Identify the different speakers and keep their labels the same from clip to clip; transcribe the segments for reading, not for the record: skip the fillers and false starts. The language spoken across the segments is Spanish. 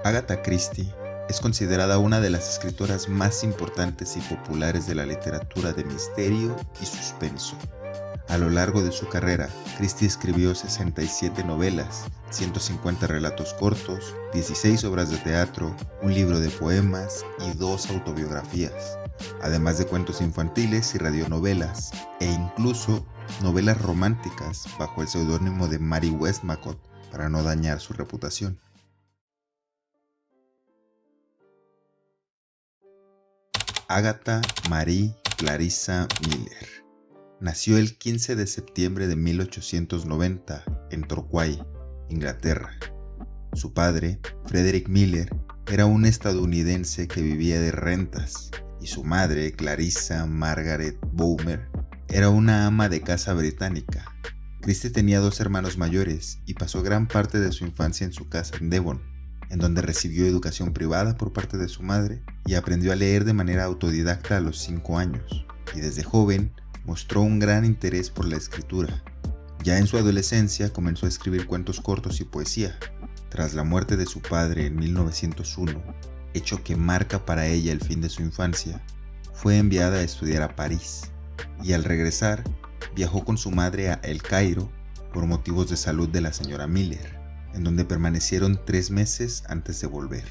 Speaker 1: Agatha Christie es considerada una de las escritoras más importantes y populares de la literatura de misterio y suspenso. A lo largo de su carrera, Christie escribió 67 novelas, 150 relatos cortos, 16 obras de teatro, un libro de poemas y 2 autobiografías, además de cuentos infantiles y radionovelas, e incluso novelas románticas bajo el seudónimo de Mary Westmacott para no dañar su reputación. Agatha Marie Clarissa Miller nació el 15 de septiembre de 1890 en Torquay, Inglaterra. Su padre, Frederick Miller, era un estadounidense que vivía de rentas, y su madre, Clarissa Margaret Bowmer, era una ama de casa británica. Christie tenía 2 hermanos mayores y pasó gran parte de su infancia en su casa en Devon, en donde recibió educación privada por parte de su madre y aprendió a leer de manera autodidacta a los 5 años, y desde joven mostró un gran interés por la escritura. Ya en su adolescencia comenzó a escribir cuentos cortos y poesía. Tras la muerte de su padre en 1901, hecho que marca para ella el fin de su infancia, fue enviada a estudiar a París, y al regresar viajó con su madre a El Cairo por motivos de salud de la señora Miller, en donde permanecieron 3 meses antes de volver.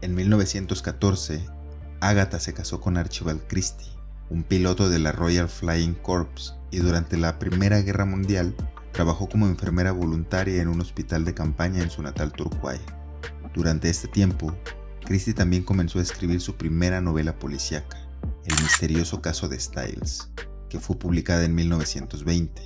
Speaker 1: En 1914, Agatha se casó con Archibald Christie, un piloto de la Royal Flying Corps, y durante la Primera Guerra Mundial trabajó como enfermera voluntaria en un hospital de campaña en su natal Torquay. Durante este tiempo, Christie también comenzó a escribir su primera novela policíaca, El misterioso caso de Styles, que fue publicada en 1920.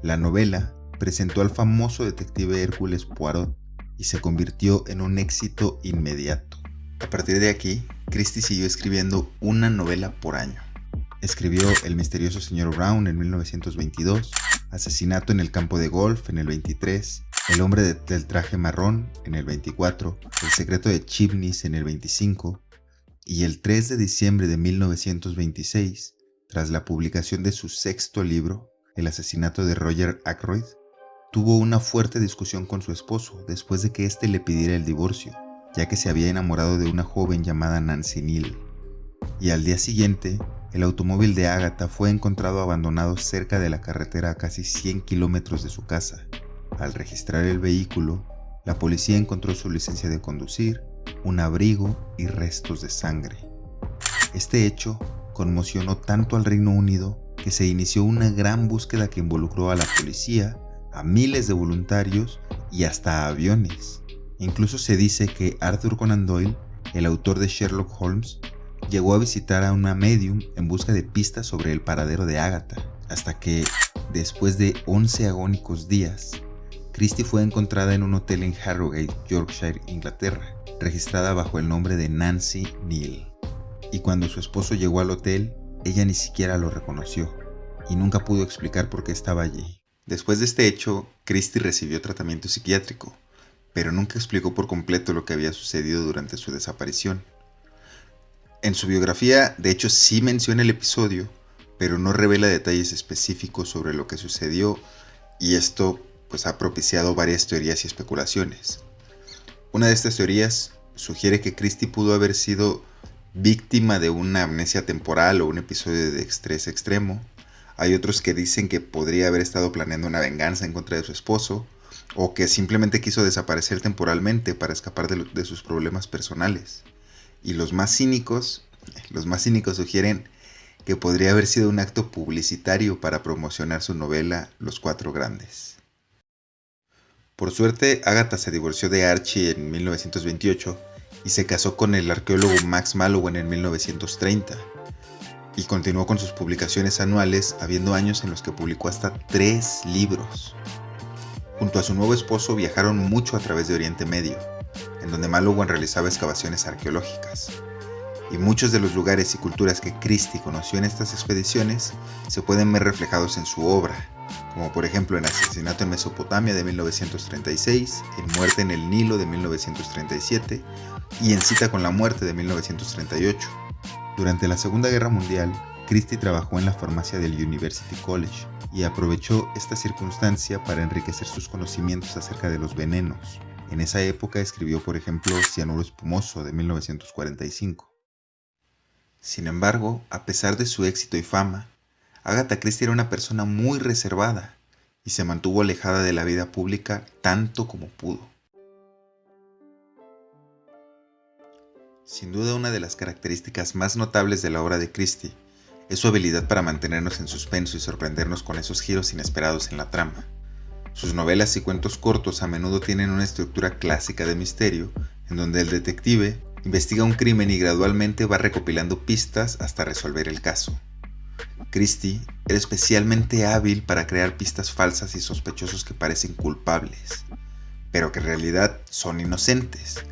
Speaker 1: La novela presentó al famoso detective Hércules Poirot y se convirtió en un éxito inmediato. A partir de aquí, Christie siguió escribiendo una novela por año. Escribió El misterioso señor Brown en 1922, Asesinato en el campo de golf en el 23, El hombre del traje marrón en el 24, El secreto de Chimneys en el 25, y el 3 de diciembre de 1926, tras la publicación de su 6º libro, El asesinato de Roger Ackroyd, tuvo una fuerte discusión con su esposo después de que éste le pidiera el divorcio, ya que se había enamorado de una joven llamada Nancy Neal. Y al día siguiente, el automóvil de Agatha fue encontrado abandonado cerca de la carretera a casi 100 kilómetros de su casa. Al registrar el vehículo, la policía encontró su licencia de conducir, un abrigo y restos de sangre. Este hecho conmocionó tanto al Reino Unido que se inició una gran búsqueda que involucró a la policía, a miles de voluntarios y hasta a aviones. Incluso se dice que Arthur Conan Doyle, el autor de Sherlock Holmes, llegó a visitar a una medium en busca de pistas sobre el paradero de Agatha, hasta que, después de 11 agónicos días, Christie fue encontrada en un hotel en Harrogate, Yorkshire, Inglaterra, registrada bajo el nombre de Nancy Neal. Y cuando su esposo llegó al hotel, ella ni siquiera lo reconoció, y nunca pudo explicar por qué estaba allí. Después de este hecho, Christie recibió tratamiento psiquiátrico, pero nunca explicó por completo lo que había sucedido durante su desaparición. En su biografía, de hecho, sí menciona el episodio, pero no revela detalles específicos sobre lo que sucedió, y esto pues ha propiciado varias teorías y especulaciones. Una de estas teorías sugiere que Christie pudo haber sido víctima de una amnesia temporal o un episodio de estrés extremo. Hay otros que dicen que podría haber estado planeando una venganza en contra de su esposo, o que simplemente quiso desaparecer temporalmente para escapar de sus problemas personales. Y los más cínicos sugieren que podría haber sido un acto publicitario para promocionar su novela Los Cuatro Grandes. Por suerte, Agatha se divorció de Archie en 1928 y se casó con el arqueólogo Max Mallowan en 1930, y continuó con sus publicaciones anuales, habiendo años en los que publicó hasta 3 libros. Junto a su nuevo esposo viajaron mucho a través de Oriente Medio, en donde Mallowan realizaba excavaciones arqueológicas. Y muchos de los lugares y culturas que Christie conoció en estas expediciones se pueden ver reflejados en su obra, como por ejemplo en Asesinato en Mesopotamia de 1936, en Muerte en el Nilo de 1937 y en Cita con la Muerte de 1938. Durante la Segunda Guerra Mundial, Christie trabajó en la farmacia del University College y aprovechó esta circunstancia para enriquecer sus conocimientos acerca de los venenos, En esa época escribió, por ejemplo, Cianuro espumoso de 1945. Sin embargo, a pesar de su éxito y fama, Agatha Christie era una persona muy reservada y se mantuvo alejada de la vida pública tanto como pudo. Sin duda, una de las características más notables de la obra de Christie es su habilidad para mantenernos en suspenso y sorprendernos con esos giros inesperados en la trama. Sus novelas y cuentos cortos a menudo tienen una estructura clásica de misterio, en donde el detective investiga un crimen y gradualmente va recopilando pistas hasta resolver el caso. Christie era especialmente hábil para crear pistas falsas y sospechosos que parecen culpables, pero que en realidad son inocentes,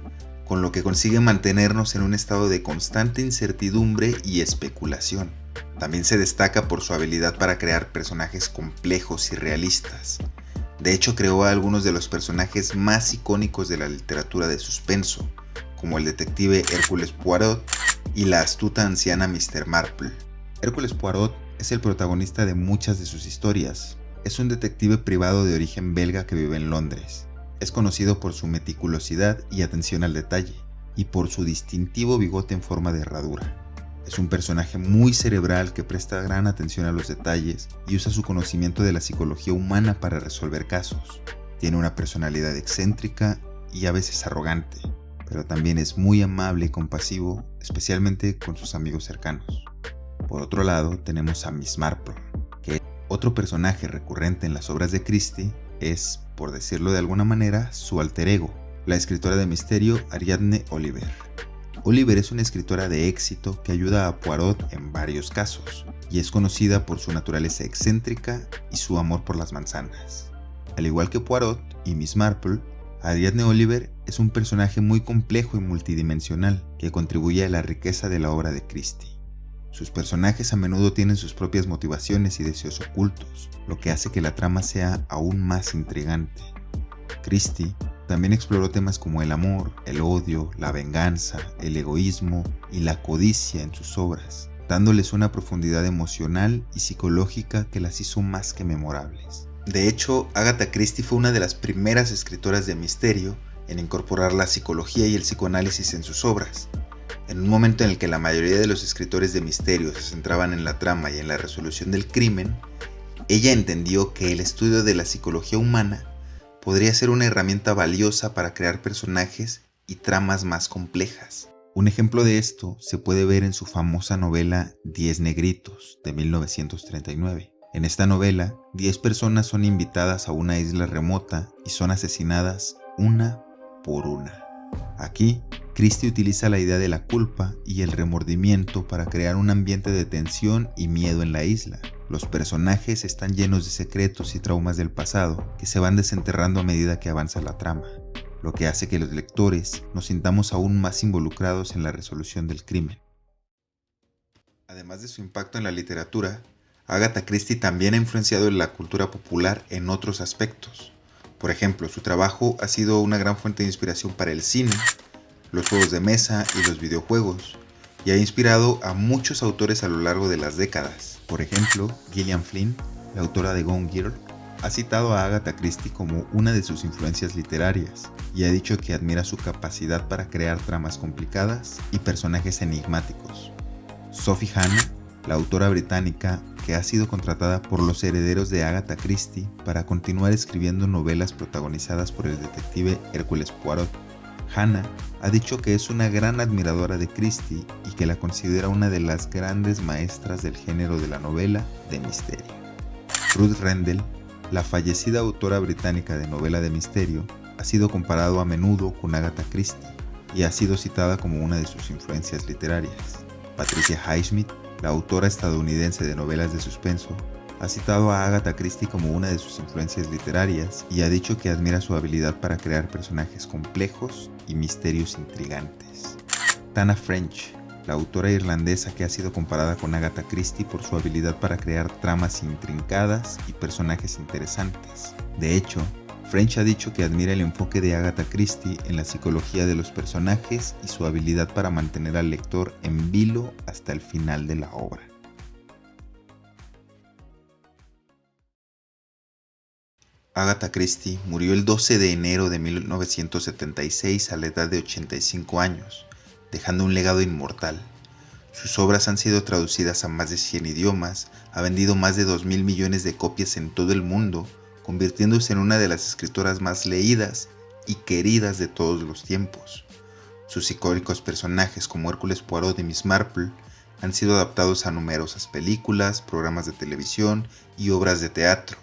Speaker 1: con lo que consigue mantenernos en un estado de constante incertidumbre y especulación. También se destaca por su habilidad para crear personajes complejos y realistas. De hecho, creó a algunos de los personajes más icónicos de la literatura de suspenso, como el detective Hércules Poirot y la astuta anciana Mr. Marple. Hércules Poirot es el protagonista de muchas de sus historias. Es un detective privado de origen belga que vive en Londres. Es conocido por su meticulosidad y atención al detalle, y por su distintivo bigote en forma de herradura. Es un personaje muy cerebral que presta gran atención a los detalles y usa su conocimiento de la psicología humana para resolver casos. Tiene una personalidad excéntrica y a veces arrogante, pero también es muy amable y compasivo, especialmente con sus amigos cercanos. Por otro lado, tenemos a Miss Marple, que otro personaje recurrente en las obras de Christie es, por decirlo de alguna manera, su alter ego, la escritora de misterio Ariadne Oliver. Oliver es una escritora de éxito que ayuda a Poirot en varios casos, y es conocida por su naturaleza excéntrica y su amor por las manzanas. Al igual que Poirot y Miss Marple, Ariadne Oliver es un personaje muy complejo y multidimensional que contribuye a la riqueza de la obra de Christie. Sus personajes a menudo tienen sus propias motivaciones y deseos ocultos, lo que hace que la trama sea aún más intrigante. Christie también exploró temas como el amor, el odio, la venganza, el egoísmo y la codicia en sus obras, dándoles una profundidad emocional y psicológica que las hizo más que memorables. De hecho, Agatha Christie fue una de las primeras escritoras de misterio en incorporar la psicología y el psicoanálisis en sus obras. En un momento en el que la mayoría de los escritores de misterio se centraban en la trama y en la resolución del crimen, ella entendió que el estudio de la psicología humana podría ser una herramienta valiosa para crear personajes y tramas más complejas. Un ejemplo de esto se puede ver en su famosa novela 10 negritos de 1939. En esta novela, 10 personas son invitadas a una isla remota y son asesinadas una por una. Aquí, Christie utiliza la idea de la culpa y el remordimiento para crear un ambiente de tensión y miedo en la isla. Los personajes están llenos de secretos y traumas del pasado que se van desenterrando a medida que avanza la trama, lo que hace que los lectores nos sintamos aún más involucrados en la resolución del crimen. Además de su impacto en la literatura, Agatha Christie también ha influenciado en la cultura popular en otros aspectos. Por ejemplo, su trabajo ha sido una gran fuente de inspiración para el cine, los juegos de mesa y los videojuegos, y ha inspirado a muchos autores a lo largo de las décadas. Por ejemplo, Gillian Flynn, la autora de Gone Girl, ha citado a Agatha Christie como una de sus influencias literarias y ha dicho que admira su capacidad para crear tramas complicadas y personajes enigmáticos. Sophie Hannah, la autora británica que ha sido contratada por los herederos de Agatha Christie para continuar escribiendo novelas protagonizadas por el detective Hércules Poirot. Hannah ha dicho que es una gran admiradora de Christie y que la considera una de las grandes maestras del género de la novela de misterio. Ruth Rendell, la fallecida autora británica de novela de misterio, ha sido comparado a menudo con Agatha Christie y ha sido citada como una de sus influencias literarias. Patricia Highsmith, la autora estadounidense de novelas de suspenso, ha citado a Agatha Christie como una de sus influencias literarias y ha dicho que admira su habilidad para crear personajes complejos y misterios intrigantes. Tana French, la autora irlandesa que ha sido comparada con Agatha Christie por su habilidad para crear tramas intrincadas y personajes interesantes. De hecho, French ha dicho que admira el enfoque de Agatha Christie en la psicología de los personajes y su habilidad para mantener al lector en vilo hasta el final de la obra. Agatha Christie murió el 12 de enero de 1976 a la edad de 85 años, dejando un legado inmortal. Sus obras han sido traducidas a más de 100 idiomas, ha vendido más de 2.000 millones de copias en todo el mundo, convirtiéndose en una de las escritoras más leídas y queridas de todos los tiempos. Sus icónicos personajes como Hércules Poirot y Miss Marple han sido adaptados a numerosas películas, programas de televisión y obras de teatro,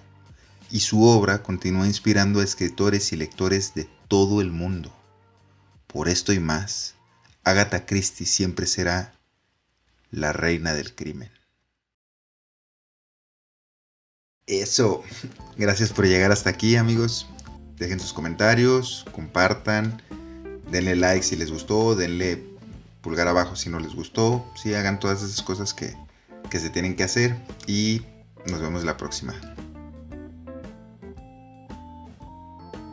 Speaker 1: y su obra continúa inspirando a escritores y lectores de todo el mundo. Por esto y más, Agatha Christie siempre será la reina del crimen. Eso, gracias por llegar hasta aquí, amigos. Dejen sus comentarios, compartan, denle like si les gustó, denle pulgar abajo si no les gustó. Sí, hagan todas esas cosas que se tienen que hacer y nos vemos la próxima.